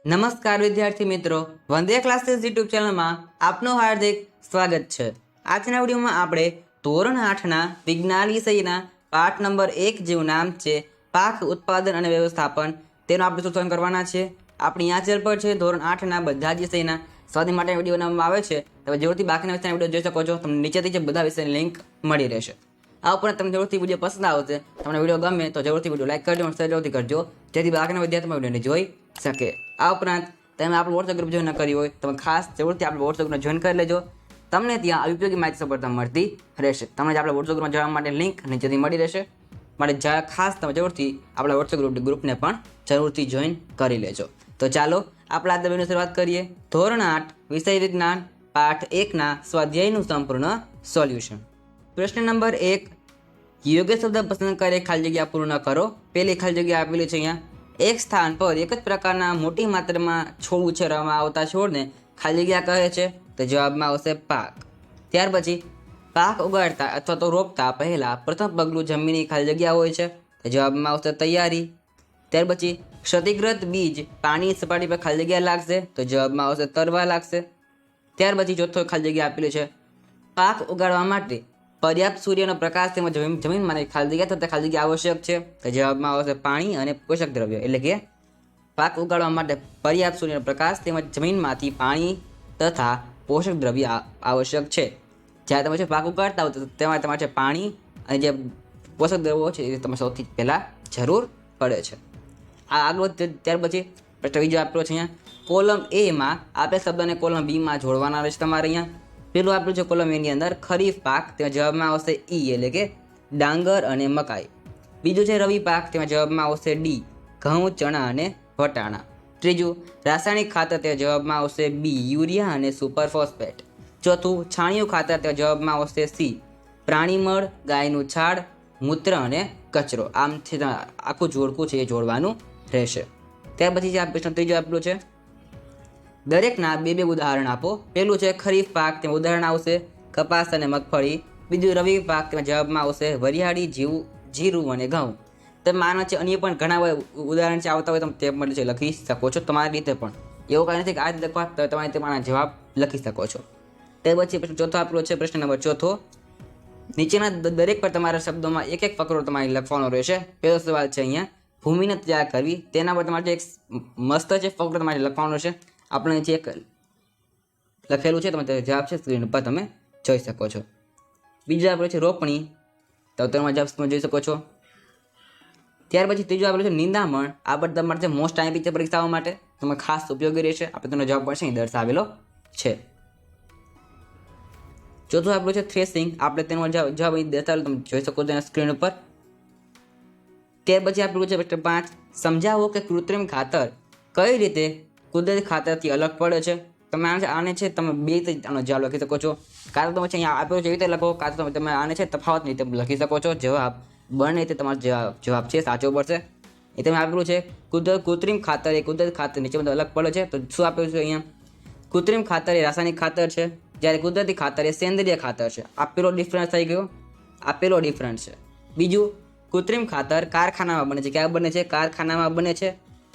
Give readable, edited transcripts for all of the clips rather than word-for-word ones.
નમસ્કાર વિદ્યાર્થી મિત્રો, વંદે ક્લાસીસ યુટ્યુબ ચેનલમાં આપનું હાર્દિક સ્વાગત છે। આજના વિડીયોમાં આપણે ધોરણ 8ના વિજ્ઞાન વિષયના પાઠ નંબર 1 જેનું નામ છે પાક ઉત્પાદન અને વ્યવસ્થાપન, તેનું આપણે શોધન કરવાના છે। આપણી આ ચેનલ પર છે ધોરણ 8ના બધા જ વિષયના સ્વાધ્યાય માટે વિડીયો બનાવવામાં આવે છે। તમે જરૂરથી બાકીના વિષયના વિડીયો જોઈ શકો છો, તમને નીચેથી જે બધા વિષયની લિંક મળી રહેશે। આ ઉપરાંત તમને જરૂરથી વિડીયો પસંદ આવશે, તમને વિડીયો ગમે તો જરૂરથી વિડીયો લાઈક કરજો અને શેર જરૂરથી કરજો, જેથી બાકીના વિદ્યાર્થીઓ વિડીયોને જોઈ શકે। આ ઉપરાંત તમે આપણું વોટ્સએપ ગ્રુપ જોઈન ન કરી હોય તમે ખાસ જરૂરથી આપણે વોટ્સએપ ગ્રુપને જોઈન કરી લેજો, તમને ત્યાં ઉપયોગી માહિતી સફળતા મળતી રહેશે। તમને આપણે વોટ્સએપ ગ્રુપમાં જવા માટે લિંક નીચેથી મળી રહેશે, માટે ખાસ તમે જરૂરથી આપણા વોટ્સએપ ગ્રુપને પણ જરૂરથી જોઈન કરી લેજો। તો ચાલો આપણે આજના વિડીયોની શરૂઆત કરીએ। ધોરણ 8 વિષય વિજ્ઞાન પાઠ 1ના સ્વાધ્યાયનું સંપૂર્ણ સોલ્યુશન। પ્રશ્ન નંબર 1, યોગ્ય શબ્દ પસંદ કરી ખાલી જગ્યા પૂર્ણ કરો। પહેલી ખાલી જગ્યા આપેલી છે અહીંયા, એક સ્થાન પર એક જ પ્રકારના મોટી માત્રામાં છોડ ઉછેરવામાં આવતા છોડને ખાલી જગ્યા કહે છે, તો જવાબમાં આવશે પાક। ત્યાર પછી પાક ઉગાડતા અથવા તો રોપતા પહેલા પ્રથમ પગલું જમીનની ખાલી જગ્યા હોય છે, તો જવાબમાં આવશે તૈયારી। ત્યાર પછી ક્ષતિગ્રસ્ત બીજ પાણી સપાટી પર ખાલી જગ્યા લાગશે, તો જવાબમાં આવશે તરવા લાગશે। ત્યાર પછી ચોથો ખાલી જગ્યા આપેલી છે, પાક ઉગાડવા માટે પર્યાપ્ત સૂર્યનો પ્રકાશ તેમજ જમીનમાં ખાલી જગ્યા તથા ખાલી જગ્યા આવશ્યક છે, તો જવાબમાં આવશે પાણી અને પોષક દ્રવ્ય। એટલે કે પાક ઉગાડવા માટે પર્યાપ્ત સૂર્યનો પ્રકાશ તેમજ જમીનમાંથી પાણી તથા પોષક દ્રવ્ય આવશ્યક છે। જ્યારે તમે પાક ઉગાડતા હો તો તેમાં તમારે પાણી અને જે પોષક દ્રવ્યો છે એ તમે સૌથી પહેલાં જરૂર પડે છે। આ આગળ ત્યાર પછી પ્રશ્ન બીજો આપેલો છે અહીંયા, કોલમ એમાં આપેલ શબ્દને કોલમ બીમાં જોડવાના રહેશે તમારે અહીંયા। પેલું આપ્યું છે કોલમ એની અંદર ખરીફ પાક, તેમાં જવાબમાં આવશે ઈ એટલે કે ડાંગર અને મકાઈ। બીજું છે રવિ પાક, તેમાં જવાબમાં આવશે ડી ઘઉં, ચણા અને વટાણા। ત્રીજું રાસાયણિક ખાતર, તેમાં જવાબમાં આવશે બી યુરિયા અને સુપર ફોસ્ફેટ। ચોથું છાણિયું ખાતર, તેમાં જવાબમાં આવશે સી પ્રાણી મળ, ગાયનું છાણ, મૂત્ર અને કચરો। આમથી આખું જોડકું છે એ જોડવાનું રહેશે। ત્યાર પછી જે પ્રશ્ન ત્રીજો આપેલું છે, દરેકના બે ઉદાહરણ આપો। પહેલું છે ખરીફ પાક, તેમાં ઉદાહરણ આવશે કપાસ અને મગફળી। બીજું રવિ પાક, તેમાં જવાબમાં આવશે વરિયાળી, જીરું અને ઘઉં। તમે માનો છે અન્ય પણ ઘણા ઉદાહરણ છે આવતા હોય તમે તે માટે છે લખી શકો છો તમારી રીતે પણ, એવું કાંઈ નથી કે આ રીતે લખવા તો તમારે તેમાંના જવાબ લખી શકો છો। તે પછી પ્રશ્ન ચોથો આપેલો છે, પ્રશ્ન નંબર ચોથો, નીચેના દરેક પર તમારા શબ્દોમાં એક એક ફકરો તમારે લખવાનો રહેશે। પહેલો સવાલ છે અહીંયા, ભૂમિને તૈયાર કરવી, તેના પર તમારે એક મસ્ત છે ફકરો તમારે લખવાનો છે। આપણે જે લખેલું છે તમે જવાબ છે સ્ક્રીન ઉપર તમે જોઈ શકો છો। બીજું આપેલું છે રોપણી, તો તેમાં જવાબ તમે જોઈ શકો છો। ત્યાર પછી ત્રીજું આપેલું છે નિંદામણ, આ બધા તમારે મોસ્ટ ટાઈમ છે પરીક્ષાઓ માટે, તમે ખાસ ઉપયોગી રહેશે, આપણે તેનો જવાબ પણ છે દર્શાવેલો છે। ચોથું આપેલું છે થ્રેસિંગ, આપણે તેનો જવાબ અહીં દર્શાવેલો તમે જોઈ શકો છો સ્ક્રીન ઉપર। ત્યાર પછી આપેલું છે પ્રશ્ન 5, સમજાવો કે કૃત્રિમ ખાતર કઈ રીતે કુદરતી ખાતરથી અલગ પડે છે। તમે આને છે તમે બે રીતે આનો જવાબ લખી શકો છો, કાં તો તમે છે અહીંયા આપેલું છે એવી રીતે લખો, કાં તો તમે આને છે તફાવતની રીતે લખી શકો છો। જવાબ બંને રીતે તમારો જવાબ છે સાચો પડશે। એ તમે આપેલું છે કૃત્રિમ ખાતર એ કુદરતી ખાતર નીચે બધું અલગ પડે છે, તો શું આપેલું છે અહીંયા, કૃત્રિમ ખાતર એ રાસાયણિક ખાતર છે, જ્યારે કુદરતી ખાતર એ સેન્દ્રિય ખાતર છે। આપેલો ડિફરન્સ થઈ ગયો, આપેલો ડિફરન્સ છે। બીજું કૃત્રિમ ખાતર કારખાનામાં બને છે, ક્યાં બને છે, કારખાનામાં બને છે।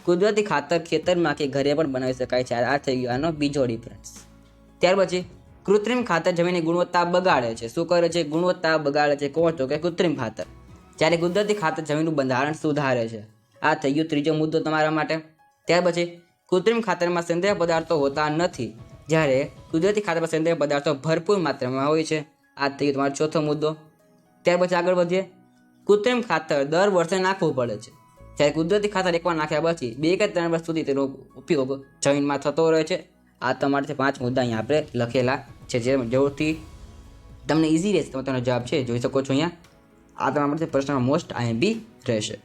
કુદરતી ખાતર ખેતરમાં કે ઘરે પણ બનાવી શકાય છે, આ થઈ ગયો આનો બીજો ડિફરન્સ। ત્યાર પછી કૃત્રિમ ખાતર જમીનની ગુણવત્તા બગાડે છે, શું કરે છે, ગુણવત્તા બગાડે છે, કોણ તો કે કૃત્રિમ ખાતર, જ્યારે કુદરતી ખાતર જમીનનું બંધારણ સુધારે છે, આ થઈ ગયો ત્રીજો મુદ્દો તમારા માટે। ત્યાર પછી કૃત્રિમ ખાતરમાં સેન્દ્રિય પદાર્થો હોતા નથી, જ્યારે કુદરતી ખાતરમાં સેન્દ્રિય પદાર્થો ભરપૂર માત્રામાં હોય છે, આ થઈ ગયો તમારો ચોથો મુદ્દો। ત્યાર પછી આગળ વધીએ, કૃત્રિમ ખાતર દર વર્ષે નાખવું પડે છે, જ્યારે કુદરતી ખાતર એકવાર નાખ્યા પછી 2 કે 3 વર્ષ સુધી તેનો ઉપયોગ જમીનમાં થતો રહે છે। આ તમારે 5 મુદ્દા અહીંયા આપણે લખેલા છે, જે જરૂરથી તમને ઇઝી રહેશે, તમે તેનો જવાબ છે જોઈ શકો છો અહીંયા। આ તમારા માટે પ્રશ્નમાં મોસ્ટ આઈએમપી રહેશે।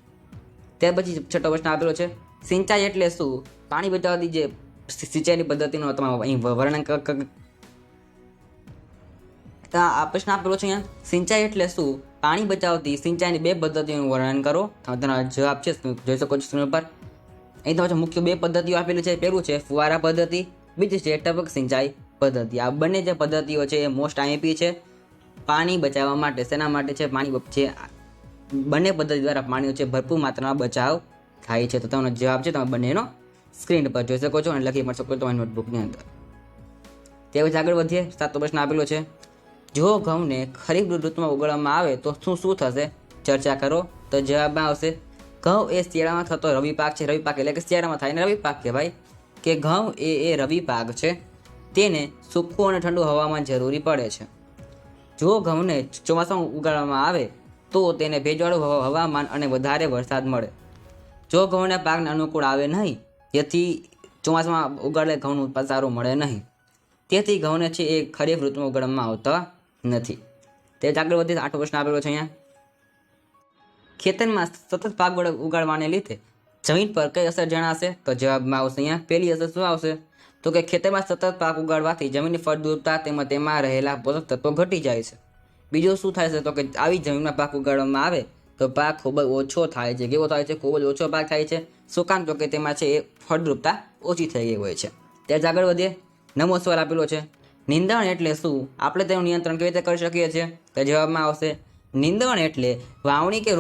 ત્યાર પછી છઠ્ઠો પ્રશ્ન આપેલો છે, સિંચાઈ એટલે શું, પાણી બચાવવાની જે સિંચાઈની પદ્ધતિનો તમારે અહીં વર્ણન આ પ્રશ્ન આપેલો છે અહીંયા, સિંચાઈ એટલે શું, પાણી બચાવતી સિંચાઈની 2 પદ્ધતિઓનું વર્ણન કરો। તમે તેનો જવાબ છે જોઈ શકો છો સ્ક્રીન પર। અહીં તમારે મુખ્ય 2 પદ્ધતિઓ આપેલી છે, પહેલું છે ફુવારા પદ્ધતિ, બીજી છે ટપક સિંચાઈ પદ્ધતિ। આ બંને જે પદ્ધતિઓ છે એ મોસ્ટ આઈએમપી છે પાણી બચાવવા માટે। શેના માટે છે, પાણી છે, બંને પદ્ધતિ દ્વારા પાણીનો છે ભરપૂર માત્રામાં બચાવ થાય છે, તો તેનો જવાબ છે તમે બંનેનો સ્ક્રીન પર જોઈ શકો છો અને લખી પણ શકો છો તમારી નોટબુકની અંદર. તે પછી આગળ વધીએ. 7મો પ્રશ્ન આપેલો છે, જો ઘઉંને ખરીફ ઋતુમાં ઉગાડવામાં આવે તો શું થશે? ચર્ચા કરો. તો જવાબમાં આવશે ઘઉં એ શિયાળામાં થતો રવિ પાક છે. રવિ પાક એટલે કે શિયાળામાં થાય ને રવિ પાક કહેવાય. કે ઘઉં એ રવિ પાક છે. તેને સૂકું અને ઠંડુ હવામાન જરૂરી પડે છે. જો ઘઉંને ચોમાસામાં ઉગાડવામાં આવે તો તેને ભેજવાળું હવામાન અને વધારે વરસાદ મળે. જો ઘઉંના પાકને અનુકૂળ આવે નહીં, જેથી ચોમાસામાં ઉગાડેલ ઘઉંનું ઉત્પાદન સારું મળે નહીં. તેથી ઘઉંને છે એ ખરીફ ઋતુમાં ઉગાડવામાં આવતા નથી. તે આગળ વધી 8મો પ્રશ્ન આપેલો છે અહીંયા. ખેતરમાં સતત પાક ઉગાડવાને લીધે જમીન પર કઈ અસર જણાશે? તો જવાબમાં આવશે અહીંયા પહેલી અસર શું આવશે? તો કે ખેતરમાં સતત પાક ઉગાડવાથી જમીનની ફળદ્રુપતા તેમજ તેમાં રહેલા પોષક તત્વો ઘટી જાય છે. બીજું શું થાય છે? તો કે આવી જમીનમાં પાક ઉગાડવામાં આવે તો પાક ખૂબ જ ઓછો થાય છે. કેવો થાય છે? ખૂબ જ ઓછો પાક થાય છે. શું કામ? તો કે તેમાં છે એ ફળદ્રુપતા ઓછી થઈ ગઈ હોય છે. ત્યાં જ આગળ વધીએ. 9મો સવાલ આપેલો છે, નીંદણ એટલે શું? આપણે તેનું નિયંત્રણ કેવી રીતે કરી શકીએ છીએ? તો જવાબમાં આવશે નીંદણ એટલે વાવણી કે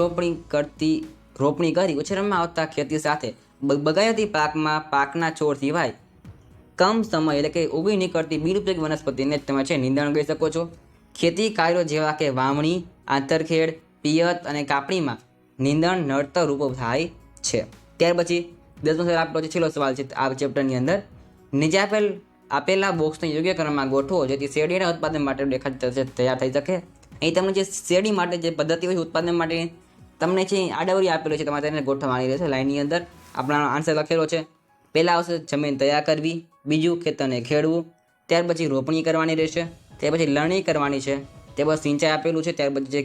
રોપણી કરી ઉછેરમાં આવતા ખેતી સાથે બગાયતી પાકના છોડ સિવાય કમ સમય એટલે કે ઉગી નીકળતી બિનઉપયોગી વનસ્પતિને તમે છે નીંદણ કહી શકો છો. ખેતી કાર્યો જેવા કે વાવણી, આંતરખેડ, પિયત અને કાપણીમાં નીંદણ નડતર રૂપો થાય છે. ત્યાર પછી 10મો સવાલ આપેલો છે, છેલ્લો સવાલ છે આ ચેપ્ટરની અંદર. નીચે આપેલા બોક્સને યોગ્ય ક્રમમાં ગોઠવો જેથી શેરડીના ઉત્પાદન માટે તૈયાર થઈ શકે. અહીં તમને જે શેરડી માટે જે પદ્ધતિ હોય ઉત્પાદન માટે તમને છે આડાવરી આપેલો છે, તમારે તેને ગોઠવવાની રહેશે. લાઈનની અંદર આપણા આન્સર લખેલો છે. પહેલાં આવશે જમીન તૈયાર કરવી, બીજું ખેતરને ખેડવું, ત્યાર પછી રોપણી કરવાની રહેશે, ત્યાર પછી લણણી કરવાની છે, ત્યાર પછી સિંચાઈ આપેલું છે, ત્યાર પછી જે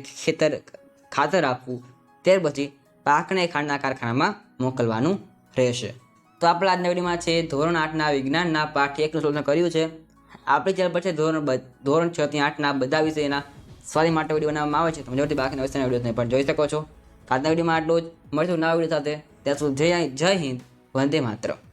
ખાતર આપવું, ત્યાર પછી પાકને ખાંડના કારખાનામાં મોકલવાનું રહેશે. તો આપણે આજના વિડીયોમાં છે ધોરણ 8ના વિજ્ઞાનના પાઠ 1નું સોલ્યુશન કર્યું છે. આપણી ચેનલ પર છે ધોરણ 6 થી 8ના બધા વિષયના સ્વાધ્યાય માટે વિડીયો બનાવવામાં આવે છે. તમે જરૂરથી બાકીના વિષયના વિડીયોને પણ જોઈ શકો છો. આજના વિડીયોમાં આટલું જ. મળીશું નવા વિડીયો સાથે. ત્યાં સુધી જય હિન્દ, વંદે માતરમ.